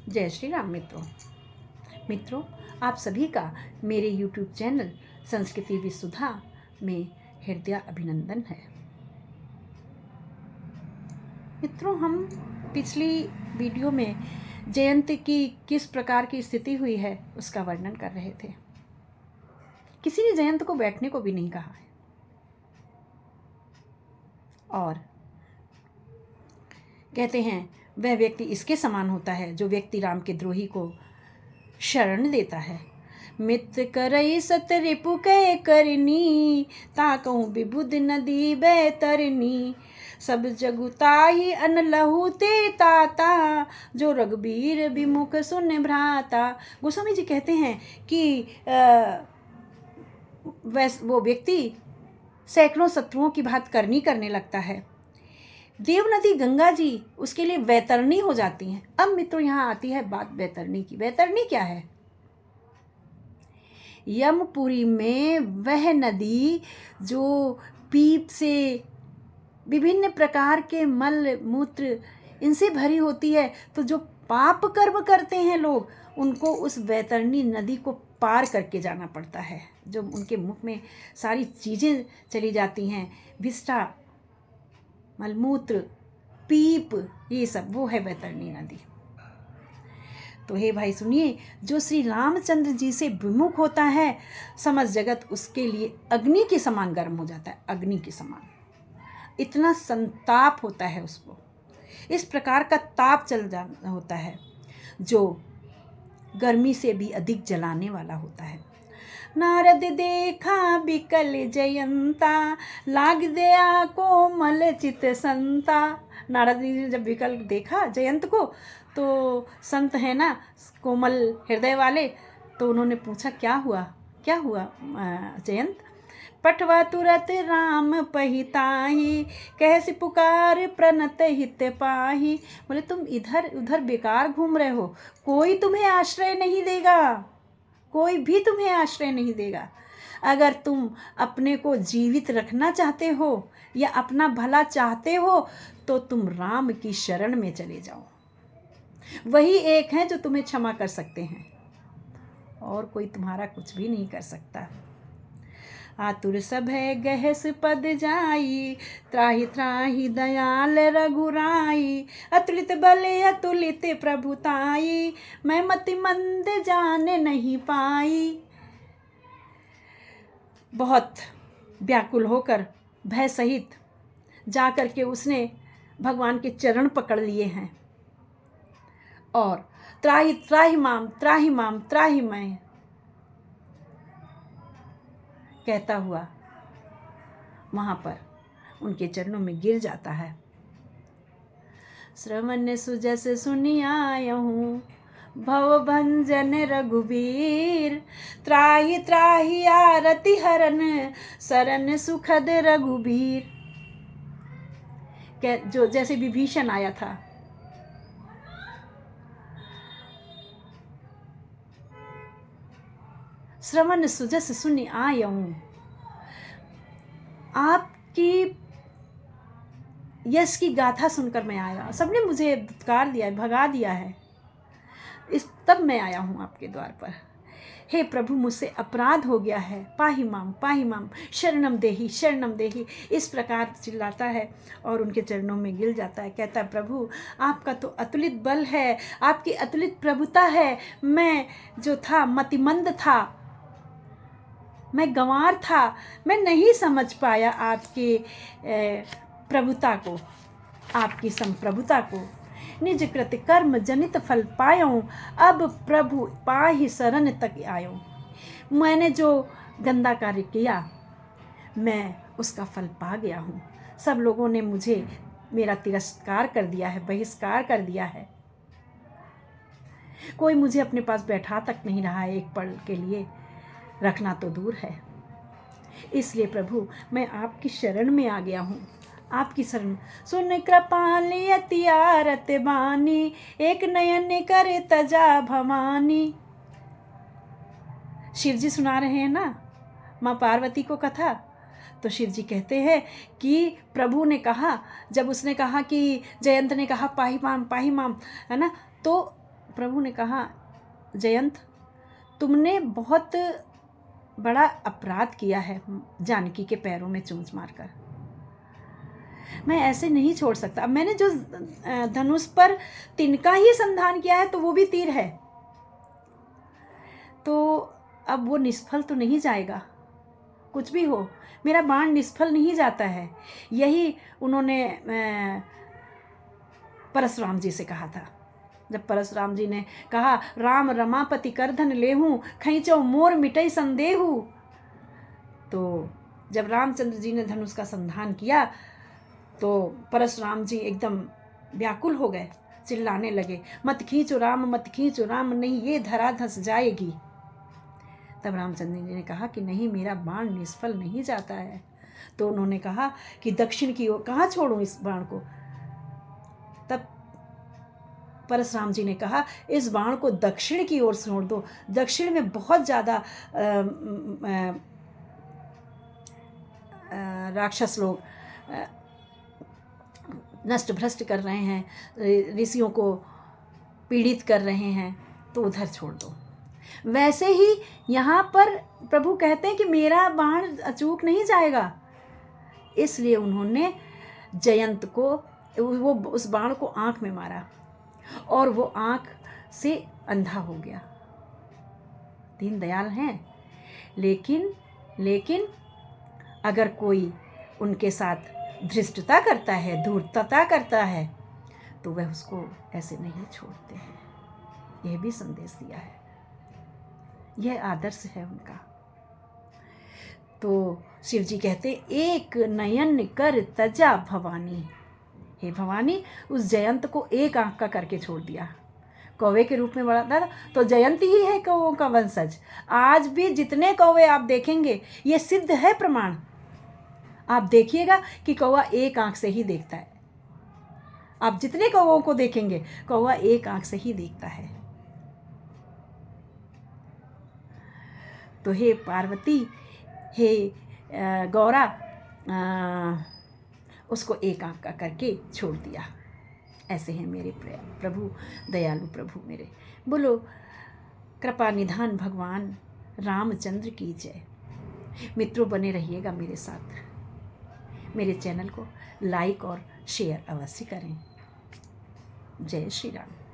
जय श्री राम मित्रों, आप सभी का मेरे YouTube चैनल संस्कृति विसुधा में हृदय अभिनंदन है। मित्रों, हम पिछली वीडियो में जयंत की किस प्रकार की स्थिति हुई है उसका वर्णन कर रहे थे। किसी ने जयंत को बैठने को भी नहीं कहा है और कहते हैं वह व्यक्ति इसके समान होता है जो व्यक्ति राम के द्रोही को शरण देता है। मित्र करई सत रिपु कै करनी, ताकहूँ विबुध नदी बैतरनी। सब जगुताही अन लहू ते ताता, जो रघुबीर विमुख सुन भ्राता। गोस्वामी जी कहते हैं कि वो व्यक्ति सैकड़ों शत्रुओं की बात करने लगता है। देव नदी गंगा जी उसके लिए वैतरणी हो जाती हैं। अब मित्रों, यहाँ आती है बात वैतरणी की। वैतरणी क्या है? यमपुरी में वह नदी जो पीप से, विभिन्न प्रकार के मल मूत्र इनसे भरी होती है, तो जो पाप कर्म करते हैं लोग, उनको उस वैतरणी नदी को पार करके जाना पड़ता है। जो उनके मुख में सारी चीज़ें चली जाती हैं, विष्ठा, मलमूत्र, पीप, ये सब, वो है वैतरणी नदी। तो हे भाई सुनिए, जो श्री रामचंद्र जी से विमुख होता है, समस्त जगत उसके लिए अग्नि के समान गर्म हो जाता है। अग्नि के समान इतना संताप होता है उसको। इस प्रकार का ताप होता है जो गर्मी से भी अधिक जलाने वाला होता है। नारद देखा बिकल जयंता, लाग दया कोमल चित संता। नारद जी ने जब विकल देखा जयंत को, तो संत है ना, कोमल हृदय वाले, तो उन्होंने पूछा क्या हुआ जयंत? पठवा तुरत राम पहिताही, कैसे पुकार प्रणत हित पाही। बोले तुम इधर उधर बेकार घूम रहे हो, कोई तुम्हें आश्रय नहीं देगा, कोई भी तुम्हें आश्रय नहीं देगा। अगर तुम अपने को जीवित रखना चाहते हो या अपना भला चाहते हो, तो तुम राम की शरण में चले जाओ। वही एक है जो तुम्हें क्षमा कर सकते हैं, और कोई तुम्हारा कुछ भी नहीं कर सकता। आतुर सब है गहस पद जाई, त्राहि त्राहि दयाल रघुराई। अतुलित बल अतुलित प्रभुताई, मैं मति मंद जान नहीं पाई। बहुत व्याकुल होकर भय सहित जा कर के उसने भगवान के चरण पकड़ लिए हैं और त्राहि त्राहि माम त्राहि माम त्राहि मैं कहता हुआ वहाँ पर उनके चरणों में गिर जाता है। श्रवण सुजस सुनि आयहूँ, भव भंजन रघुबीर। त्राहि त्राहि आरति हरन, शरण सुखद रघुबीर। जो जैसे विभीषण आया था, श्रवण सुजस सुनि आयहूँ, आपकी यश की गाथा सुनकर मैं आया। सबने मुझे धुतकार दिया है, भगा दिया है, तब मैं आया हूँ आपके द्वार पर। हे प्रभु, मुझसे अपराध हो गया है, पाहि माम शरणम देही। इस प्रकार चिल्लाता है और उनके चरणों में गिर जाता है। कहता है प्रभु, आपका तो अतुलित बल है, आपकी अतुलित प्रभुता है। मैं जो था मतिमंद था, मैं गंवार था, मैं नहीं समझ पाया आपके प्रभुता को, आपकी संप्रभुता को। निज कृत कर्म जनित फल पायो, अब प्रभु पाहि शरण तक आयो। मैंने जो गंदा कार्य किया, मैं उसका फल पा गया हूँ। सब लोगों ने मुझे, मेरा तिरस्कार कर दिया है, बहिष्कार कर दिया है। कोई मुझे अपने पास बैठा तक नहीं रहा है, एक पल के लिए रखना तो दूर है। इसलिए प्रभु, मैं आपकी शरण में आ गया हूँ, आपकी शरण। सुन कृपाल अति आरत बानी, एक नयन कर तजा भवानी। शिव जी सुना रहे हैं ना माँ पार्वती को कथा। तो शिव जी कहते हैं कि प्रभु ने कहा, जब उसने कहा कि जयंत ने कहा पाहि माम, है ना, तो प्रभु ने कहा, जयंत तुमने बहुत बड़ा अपराध किया है जानकी के पैरों में चोंच मारकर। मैं ऐसे नहीं छोड़ सकता। अब मैंने जो धनुष पर तिनका ही संधान किया है तो वो भी तीर है, तो अब वो निष्फल तो नहीं जाएगा। कुछ भी हो, मेरा बाण निष्फल नहीं जाता है। यही उन्होंने परशुराम जी से कहा था। जब परशुराम जी ने कहा, राम रमापति करधन लेहूँ, खैचो मोर मिटई संदेहू, तो जब रामचंद्र जी ने धनुष का संधान किया तो परशुराम जी एकदम व्याकुल हो गए, चिल्लाने लगे, मत खींचो राम, मत खींचो राम, नहीं ये धरा धस जाएगी। तब रामचंद्र जी ने कहा कि नहीं, मेरा बाण निष्फल नहीं जाता है। तो उन्होंने कहा कि दक्षिण की ओर कहाँ छोड़ूं इस बाण को। तब परशुराम जी ने कहा, इस बाण को दक्षिण की ओर छोड़ दो। दक्षिण में बहुत ज़्यादा राक्षस लोग नष्ट भ्रष्ट कर रहे हैं, ऋषियों को पीड़ित कर रहे हैं, तो उधर छोड़ दो। वैसे ही यहाँ पर प्रभु कहते हैं कि मेरा बाण अचूक नहीं जाएगा, इसलिए उन्होंने जयंत को वो उस बाण को आँख में मारा और वो आँख से अंधा हो गया। दीनदयाल हैं, लेकिन अगर कोई उनके साथ धृष्टता करता है, धूर्तता करता है, तो वह उसको ऐसे नहीं छोड़ते हैं। यह भी संदेश दिया है, यह आदर्श है उनका। तो शिव जी कहते, एक नयन कर तजा भवानी। हे भवानी, उस जयंत को एक आंख का करके छोड़ दिया। कौवे के रूप में बड़ा था, तो जयंत ही है कौवों का वंशज। आज भी जितने कौवे आप देखेंगे, ये सिद्ध है प्रमाण। आप देखिएगा कि कौवा एक आंख से ही देखता है। आप जितने कौवों को देखेंगे, कौवा एक आंख से ही देखता है। तो हे पार्वती, हे गौरा, उसको एक आंख का करके छोड़ दिया। ऐसे हैं मेरे प्रभु, दयालु प्रभु मेरे। बोलो कृपा निधान भगवान रामचंद्र की जय। मित्रों, बने रहिएगा मेरे साथ। मेरे चैनल को लाइक और शेयर अवश्य करें। जय श्री राम।